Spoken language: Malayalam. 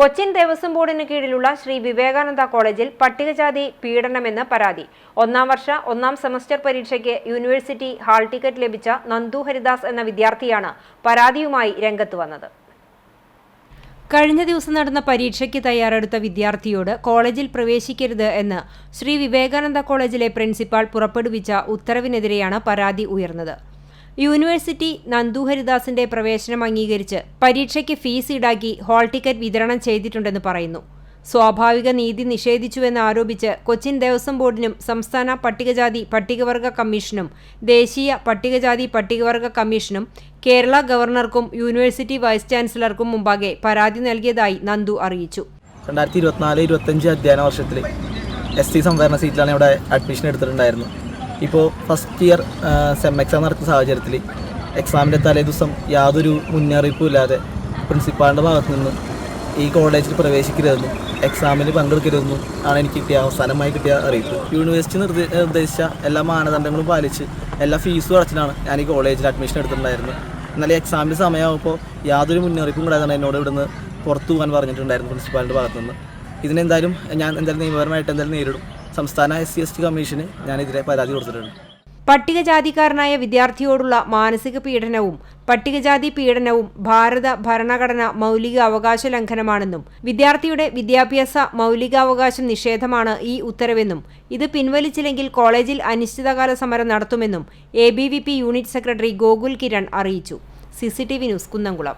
കൊച്ചിൻ ദേവസ്വം ബോർഡിന് കീഴിലുള്ള ശ്രീ വിവേകാനന്ദ കോളേജിൽ പട്ടികജാതി പീഡനമെന്ന് പരാതി. ഒന്നാം വർഷ ഒന്നാം സെമസ്റ്റർ പരീക്ഷയ്ക്ക് യൂണിവേഴ്സിറ്റി ഹാൾ ടിക്കറ്റ് ലഭിച്ച നന്ദു ഹരിദാസ് എന്ന വിദ്യാർത്ഥിയാണ് പരാതിയുമായി രംഗത്ത് വന്നത്. കഴിഞ്ഞ ദിവസം നടന്ന പരീക്ഷയ്ക്ക് തയ്യാറെടുത്ത വിദ്യാർത്ഥിയോട് കോളേജിൽ പ്രവേശിക്കരുത് എന്ന് ശ്രീ വിവേകാനന്ദ കോളേജിലെ പ്രിൻസിപ്പാൾ പുറപ്പെടുവിച്ച ഉത്തരവിനെതിരെയാണ് പരാതി ഉയർന്നത്. യൂണിവേഴ്സിറ്റി നന്ദു ഹരിദാസിന്റെ പ്രവേശനം അംഗീകരിച്ച് പരീക്ഷയ്ക്ക് ഫീസ് ഈടാക്കി ഹാൾ ടിക്കറ്റ് വിതരണം ചെയ്തിട്ടുണ്ടെന്ന് പറയുന്നു. സ്വാഭാവിക നീതി നിഷേധിച്ചുവെന്ന് ആരോപിച്ച് കൊച്ചിൻ ദേവസ്വം ബോർഡിനും സംസ്ഥാന പട്ടികജാതി പട്ടികവർഗ കമ്മീഷനും ദേശീയ പട്ടികജാതി പട്ടികവർഗ കമ്മീഷനും കേരള ഗവർണർക്കും യൂണിവേഴ്സിറ്റി വൈസ് ചാൻസലർക്കും മുമ്പാകെ പരാതി നൽകിയതായി നന്ദു അറിയിച്ചു. 2024-25 അധ്യയന വർഷത്തിൽ SC സംവരണ സീറ്റിലാണ് ഇവിടെ അഡ്മിഷൻ എടുത്തിട്ടുണ്ടായിരുന്നു. ഇപ്പോൾ ഫസ്റ്റ് ഇയർ സെം എക്സാം നടക്കുന്ന സാഹചര്യത്തിൽ എക്സാമിൻ്റെ തലേ ദിവസം യാതൊരു മുന്നറിയിപ്പും ഇല്ലാതെ പ്രിൻസിപ്പാളിൻ്റെ ഭാഗത്തു നിന്ന് ഈ കോളേജിൽ പ്രവേശിക്കരുതെന്നും എക്സാമിൽ പങ്കെടുക്കരുതെന്നും ആണ് എനിക്ക് അവസാനമായി കിട്ടിയ അറിയിപ്പ്. യൂണിവേഴ്സിറ്റി നിർദ്ദേശിച്ച എല്ലാ മാനദണ്ഡങ്ങളും പാലിച്ച് എല്ലാ ഫീസും അടച്ചിട്ടാണ് ഞാൻ ഈ കോളേജിൽ അഡ്മിഷൻ എടുത്തിട്ടുണ്ടായിരുന്നത്. എന്നാൽ എക്സാമിൻ്റെ സമയമാകുമ്പോൾ യാതൊരു മുന്നറിയിപ്പും കൂടാതെ എന്നോട് ഇവിടുന്ന് പുറത്തു പോകാൻ പറഞ്ഞിട്ടുണ്ടായിരുന്നു പ്രിൻസിപ്പാളിൻ്റെ ഭാഗത്തു നിന്ന്. ഇതിനെന്തായാലും ഞാൻ നിയമപരമായിട്ട് നേരിടും. സംസ്ഥാന SC/ST കമ്മീഷന് ഞാനെതിരെ പരാതി കൊടുത്തിട്ടുണ്ട്. പട്ടികജാതിക്കാരനായ വിദ്യാർത്ഥിയോടുള്ള മാനസിക പീഡനവും പട്ടികജാതി പീഡനവും ഭാരത ഭരണഘടന മൗലിക അവകാശ ലംഘനമാണെന്നും വിദ്യാർത്ഥിയുടെ വിദ്യാഭ്യാസ മൗലികാവകാശം നിഷേധമാണ് ഈ ഉത്തരവെന്നും ഇത് പിൻവലിച്ചില്ലെങ്കിൽ കോളേജിൽ അനിശ്ചിതകാല സമരം നടത്തുമെന്നും ABVP unit secretary Gokul Kiran അറിയിച്ചു. CCTV news, Kunnamkulam.